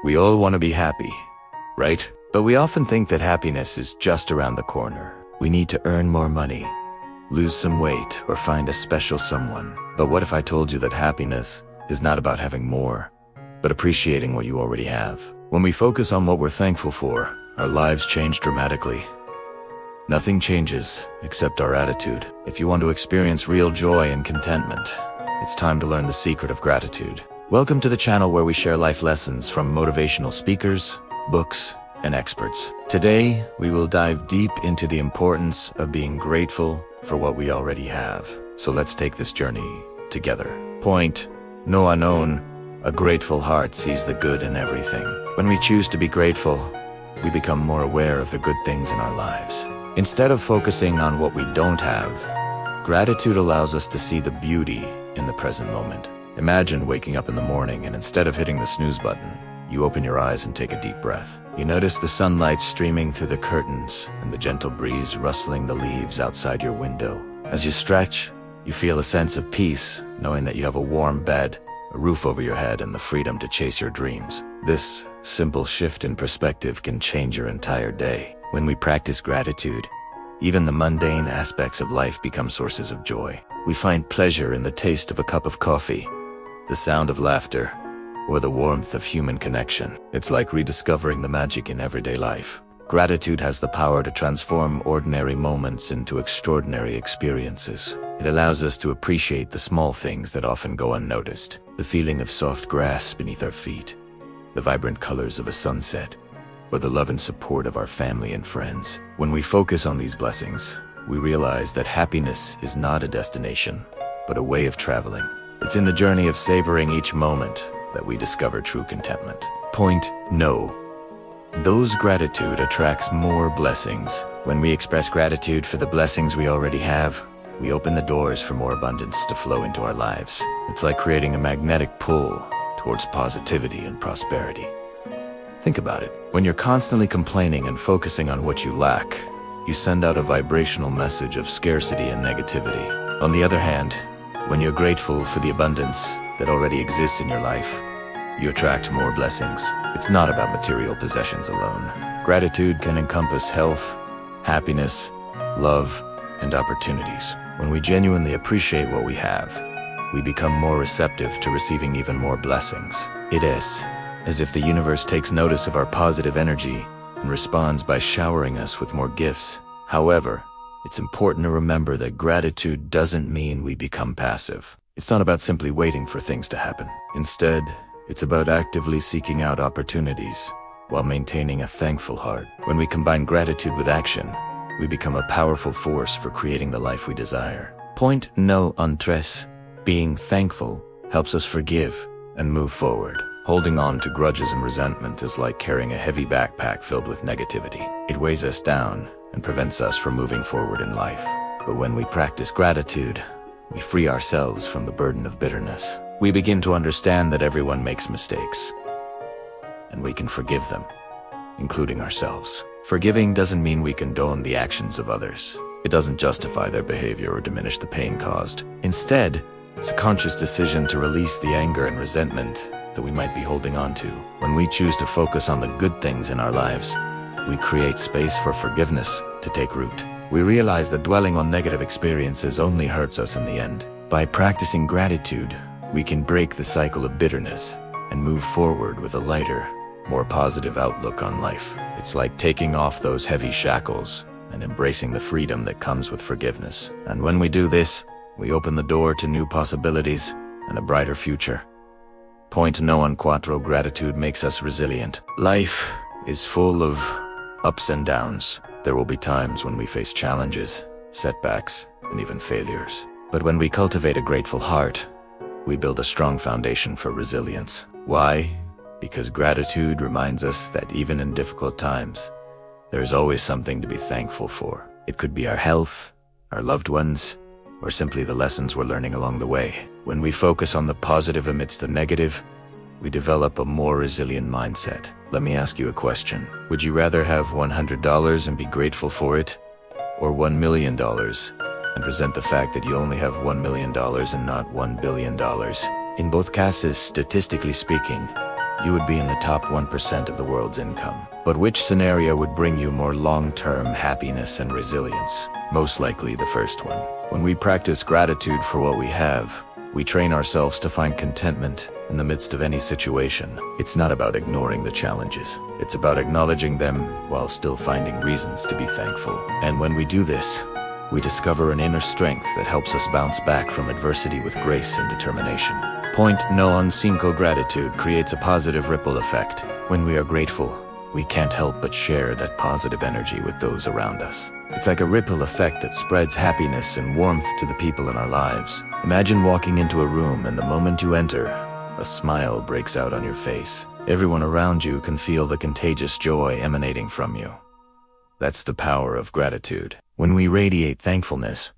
We all want to be happy, right? But we often think that happiness is just around the corner. We need to earn more money, lose some weight, or find a special someone. But what if I told you that happiness is not about having more, but appreciating what you already have? When we focus on what we're thankful for, our lives change dramatically. Nothing changes except our attitude. If you want to experience real joy and contentment, it's time to learn the secret of gratitude. Welcome to the channel where we share life lessons from motivational speakers, books, and experts. Today, we will dive deep into the importance of being grateful for what we already have. So let's take this journey together. Point no unknown. A grateful heart sees the good in everything. When we choose to be grateful, we become more aware of the good things in our lives. Instead of focusing on what we don't have, gratitude allows us to see the beauty in the present moment. Imagine waking up in the morning and instead of hitting the snooze button, you open your eyes and take a deep breath. You notice the sunlight streaming through the curtains and the gentle breeze rustling the leaves outside your window. As you stretch, you feel a sense of peace, knowing that you have a warm bed, a roof over your head, and the freedom to chase your dreams. This simple shift in perspective can change your entire day. When we practice gratitude, even the mundane aspects of life become sources of joy. We find pleasure in the taste of a cup of coffee, the sound of laughter, or the warmth of human connection. It's like rediscovering the magic in everyday life. Gratitude has the power to transform ordinary moments into extraordinary experiences. It allows us to appreciate the small things that often go unnoticed. The feeling of soft grass beneath our feet, the vibrant colors of a sunset, or the love and support of our family and friends. When we focus on these blessings, we realize that happiness is not a destination, but a way of traveling. It's in the journey of savoring each moment that we discover true contentment. Point no. Those gratitude attracts more blessings. When we express gratitude for the blessings we already have, we open the doors for more abundance to flow into our lives. It's like creating a magnetic pull towards positivity and prosperity. Think about it. When you're constantly complaining and focusing on what you lack, you send out a vibrational message of scarcity and negativity. On the other hand, when you're grateful for the abundance that already exists in your life, you attract more blessings. It's not about material possessions alone. Gratitude can encompass health, happiness, love, and opportunities. When we genuinely appreciate what we have, we become more receptive to receiving even more blessings. It is as if the universe takes notice of our positive energy and responds by showering us with more gifts. However, it's important to remember that gratitude doesn't mean we become passive. It's not about simply waiting for things to happen. Instead, it's about actively seeking out opportunities while maintaining a thankful heart. When we combine gratitude with action, we become a powerful force for creating the life we desire. Point no un tres. Being thankful helps us forgive and move forward. Holding on to grudges and resentment is like carrying a heavy backpack filled with negativity. It weighs us down and prevents us from moving forward in life. But when we practice gratitude, we free ourselves from the burden of bitterness. We begin to understand that everyone makes mistakes, and we can forgive them, including ourselves. Forgiving doesn't mean we condone the actions of others. It doesn't justify their behavior or diminish the pain caused. Instead, it's a conscious decision to release the anger and resentment that we might be holding on to. When we choose to focus on the good things in our lives, we create space for forgiveness to take root. We realize that dwelling on negative experiences only hurts us in the end. By practicing gratitude, we can break the cycle of bitterness and move forward with a lighter, more positive outlook on life. It's like taking off those heavy shackles and embracing the freedom that comes with forgiveness. And when we do this, we open the door to new possibilities and a brighter future. Point no un cuatro. Gratitude makes us resilient. Life is full of ups and downs. There will be times when we face challenges, setbacks, and even failures. But when we cultivate a grateful heart, we build a strong foundation for resilience. Why? Because gratitude reminds us that even in difficult times, there is always something to be thankful for. It could be our health, our loved ones, or simply the lessons we're learning along the way. When we focus on the positive amidst the negative, we develop a more resilient mindset. Let me ask you a question. Would you rather have $100 and be grateful for it, or $1 million and resent the fact that you only have $1 million and not $1 billion? In both cases, statistically speaking, you would be in the top 1% of the world's income. But which scenario would bring you more long-term happiness and resilience? Most likely the first one. When we practice gratitude for what we have, we train ourselves to find contentment in the midst of any situation. It's not about ignoring the challenges. It's about acknowledging them while still finding reasons to be thankful. And when we do this, we discover an inner strength that helps us bounce back from adversity with grace and determination. Point no cinco gratitude creates a positive ripple effect. When we are grateful, we can't help but share that positive energy with those around us. It's like a ripple effect that spreads happiness and warmth to the people in our lives. Imagine walking into a room and the moment you enter, a smile breaks out on your face. Everyone around you can feel the contagious joy emanating from you. That's the power of gratitude. When we radiate thankfulness,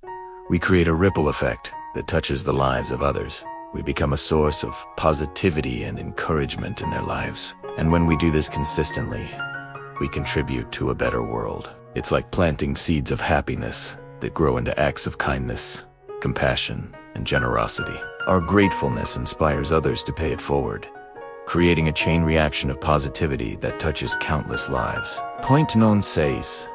we create a ripple effect that touches the lives of others. We become a source of positivity and encouragement in their lives. And when we do this consistently, we contribute to a better world. It's like planting seeds of happiness that grow into acts of kindness, compassion, and generosity. Our gratefulness inspires others to pay it forward, creating a chain reaction of positivity that touches countless lives. Point non seis.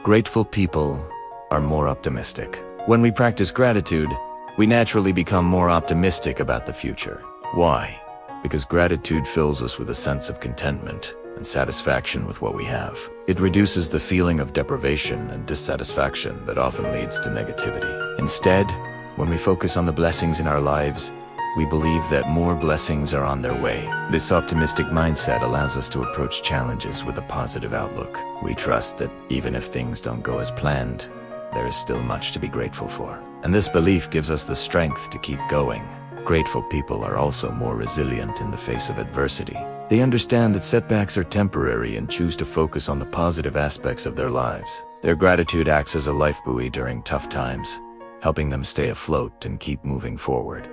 Grateful people are more optimistic. When we practice gratitude, we naturally become more optimistic about the future. Why? Because gratitude fills us with a sense of contentment and satisfaction with what we have. It reduces the feeling of deprivation and dissatisfaction that often leads to negativity. Instead, when we focus on the blessings in our lives, we believe that more blessings are on their way. This optimistic mindset allows us to approach challenges with a positive outlook. We trust that even if things don't go as planned, there is still much to be grateful for. And this belief gives us the strength to keep going. Grateful people are also more resilient in the face of adversity. They understand that setbacks are temporary and choose to focus on the positive aspects of their lives. Their gratitude acts as a life buoy during tough times, helping them stay afloat and keep moving forward.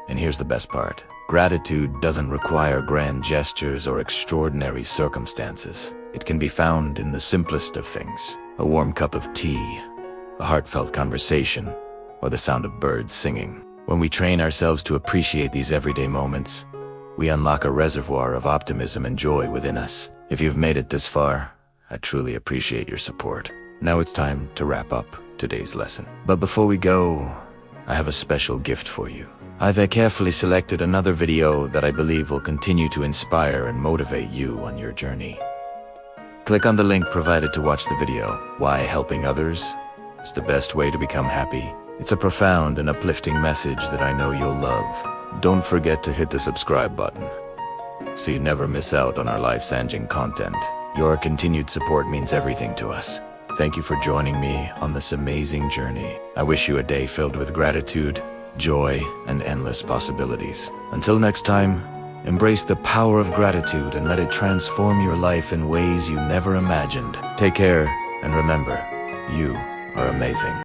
And here's the best part. Gratitude doesn't require grand gestures or extraordinary circumstances. It can be found in the simplest of things. A warm cup of tea, a heartfelt conversation, or the sound of birds singing. When we train ourselves to appreciate these everyday moments, we unlock a reservoir of optimism and joy within us. If you've made it this far, I truly appreciate your support. Now it's time to wrap up today's lesson. But before we go, I have a special gift for you. I've carefully selected another video that I believe will continue to inspire and motivate you on your journey. Click on the link provided to watch the video, Why Helping Others is the Best Way to Become Happy. It's a profound and uplifting message that I know you'll love. Don't forget to hit the subscribe button so you never miss out on our life-changing content. Your continued support means everything to us. Thank you for joining me on this amazing journey. I wish you a day filled with gratitude, joy, and endless possibilities. Until next time, embrace the power of gratitude and let it transform your life in ways you never imagined. Take care, and remember, you are amazing.